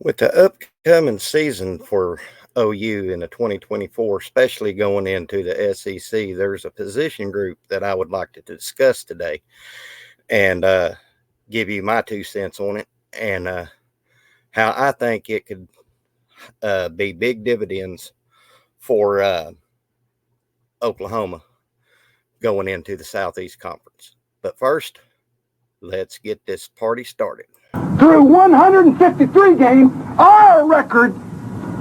With the upcoming season for OU in the 2024, especially going into the SEC, there's a position group that I would like to discuss today and give you my 2 cents on it and how I think it could be big dividends for Oklahoma going into the Southeast Conference. But first, let's get this party started. Through 153 games, our record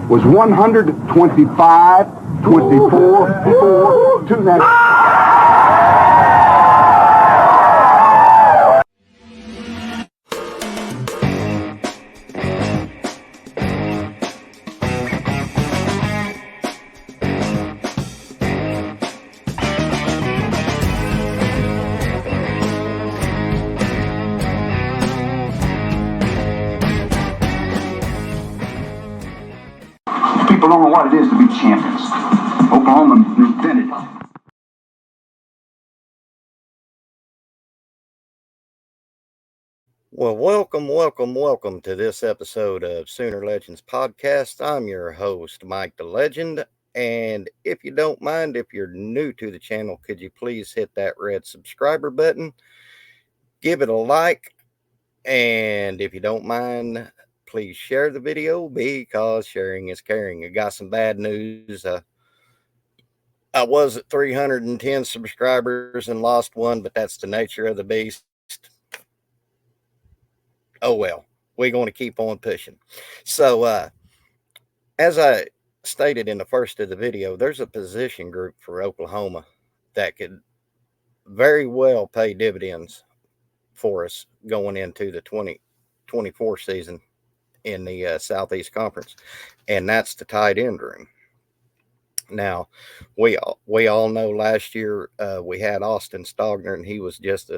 was 125, 24, 4, 2 now. People don't know what it is to be champions. Oklahoma invented it. Well, welcome to this episode of Sooner Legends Podcast. I'm your host, Mike the Legend. And if you don't mind, if you're new to the channel, could you please hit that red subscriber button? Give it a like. And if you don't mind, please share the video because sharing is caring. I got some bad news. I was at 310 subscribers and lost one, but that's the nature of the beast. Oh well, we're going to keep on pushing. So, as I stated in the first of the video, there's a position group for Oklahoma that could very well pay dividends for us going into the 2024 season in the Southeast Conference, and that's the tight end room. Now, we all know last year we had Austin Stogner, and he was just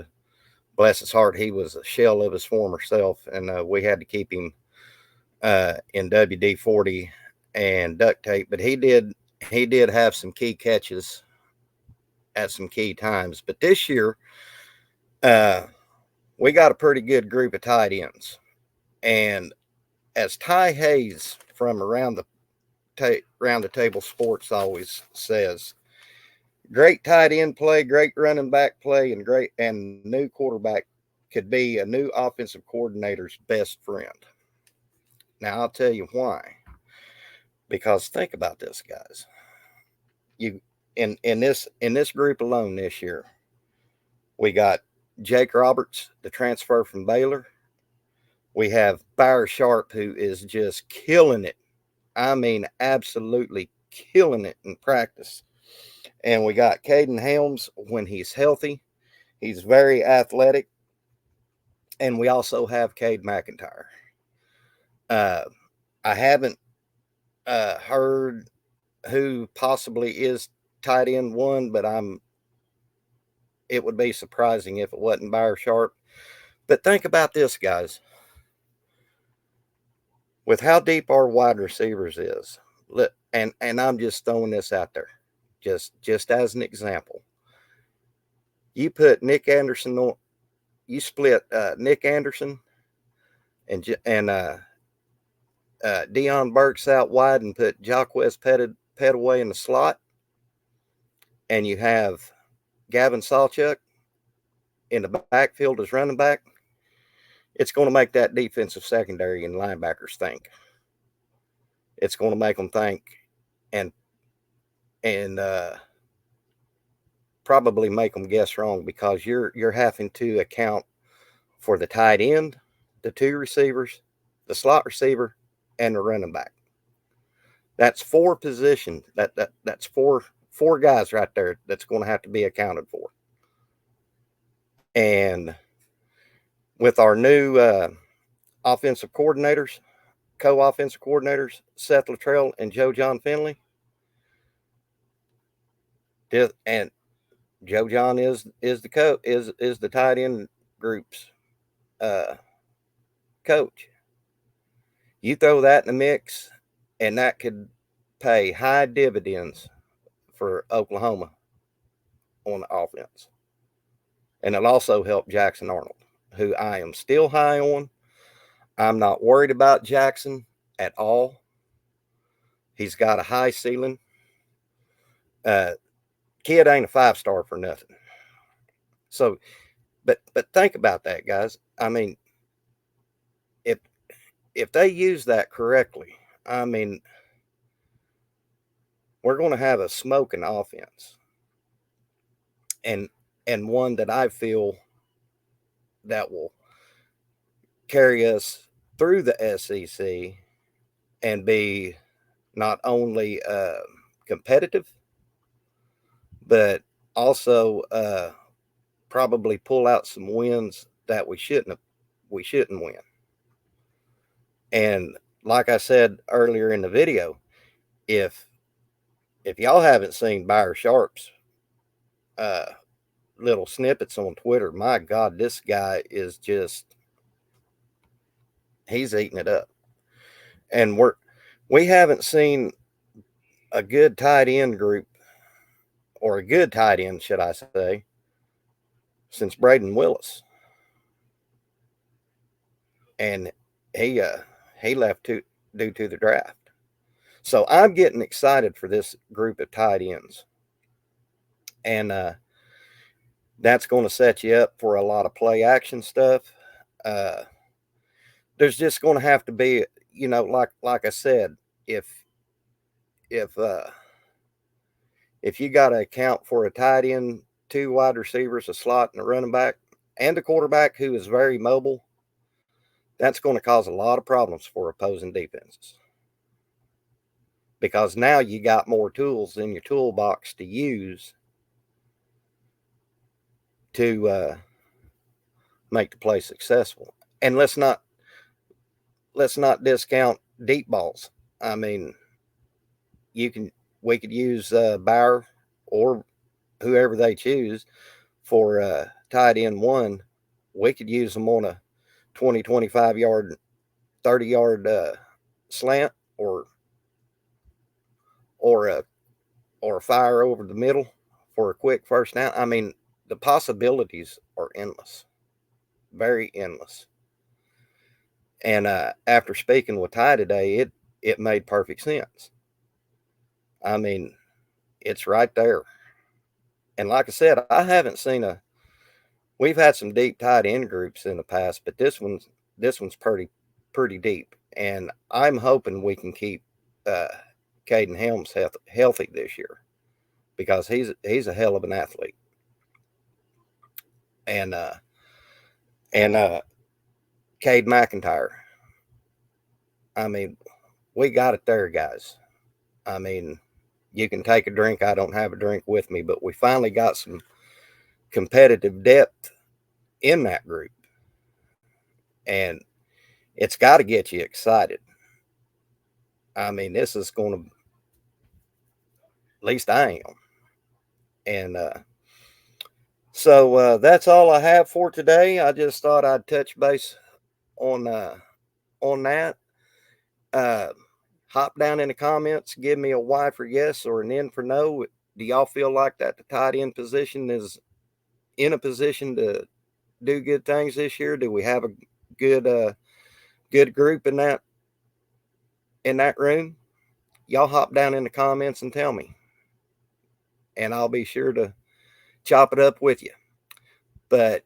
bless his heart, he was a shell of his former self, and we had to keep him in WD-40 and duct tape. But he did have some key catches at some key times. But this year, we got a pretty good group of tight ends, and as Ty Hayes from Around the Table Sports always says, great tight end play, great running back play, and new quarterback could be a new offensive coordinator's best friend. Now I'll tell you why. Because think about this, guys. You in this group alone this year, we got Jake Roberts, the transfer from Baylor. We have Byron Sharp, who is just killing it. I mean, absolutely killing it in practice. And we got Caden Helms when he's healthy. He's very athletic. And we also have Cade McIntyre. I haven't heard who possibly is tight end one, but it would be surprising if it wasn't Byron Sharp. But think about this, guys. With how deep our wide receivers is, look, and I'm just throwing this out there, just as an example. You put Nick Anderson on, you split Nick Anderson and Deion Burks out wide and put Jaquez Petaway in the slot, and you have Gavin Sawchuk in the backfield as running back. It's going to make that defensive secondary and linebackers think. It's going to make them think and probably make them guess wrong, because you're having to account for the tight end, the two receivers, the slot receiver, and the running back. That's four positions. That's four guys right there that's going to have to be accounted for. And with our new co-offensive coordinators, Seth Luttrell and Jon Finley, and Joe John is the tight end group's coach. You throw that in the mix, and that could pay high dividends for Oklahoma on the offense. And it'll also help Jackson Arnold, who I am still high on. I'm not worried about Jackson. at all. He's got a high ceiling. Kid ain't a 5-star for nothing. So, but think about that, guys. I mean, if they use that correctly, I mean, we're going to have a smoking offense, and one that I feel that will carry us through the SEC and be not only competitive, but also probably pull out some wins that we shouldn't win. And like I said earlier in the video, if y'all haven't seen Byron Sharp's little snippets on Twitter, my God, this guy is just, he's eating it up. And we haven't seen a good tight end group, or a good tight end, should I say, since Braden Willis. And he left due to the draft. So I'm getting excited for this group of tight ends. And that's going to set you up for a lot of play action stuff. There's just going to have to be, you know, like I said, if you got to account for a tight end, 2 wide receivers, a slot, and a running back, and a quarterback who is very mobile, that's going to cause a lot of problems for opposing defenses. Because now you got more tools in your toolbox to use to make the play successful. And let's not discount deep balls. I mean, we could use Bauer or whoever they choose for tight end 1. We could use them on a 20, 25 yard, 30 yard slant, or a fire over the middle for a quick first down. I mean, the possibilities are endless, very endless. And after speaking with Ty today, it made perfect sense. I mean, it's right there. And like I said, I haven't seen we've had some deep tight end groups in the past, but this one's pretty deep. And I'm hoping we can keep Caden Helms healthy this year, because he's a hell of an athlete. And Cade McIntyre, I mean, we got it there, guys. I mean, you can take a drink. I don't have a drink with me, but we finally got some competitive depth in that group. And it's got to get you excited. I mean, this is going to, at least I am. And so that's all I have for today. I just thought I'd touch base on that. Hop down in the comments, give me a Y for yes or an N for no. Do y'all feel like that the tight end position is in a position to do good things this year? Do we have a good group in that room? Y'all hop down in the comments and tell me, and I'll be sure to chop it up with you. But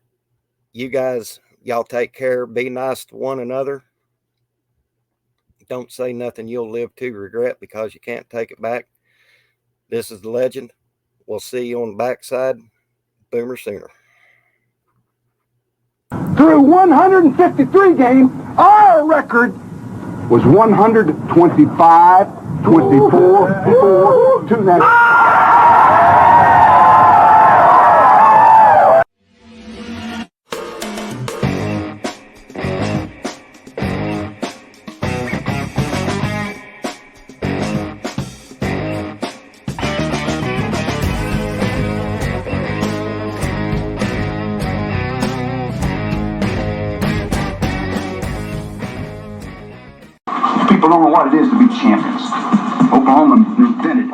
you guys, y'all take care. Be nice to one another. Don't say nothing you'll live to regret, because you can't take it back. This is the legend. We'll see you on the backside. Boomer Sooner. Through 153 games, our record was 125, 24, 4 to that. People don't know what it is to be champions. Oklahoma invented it.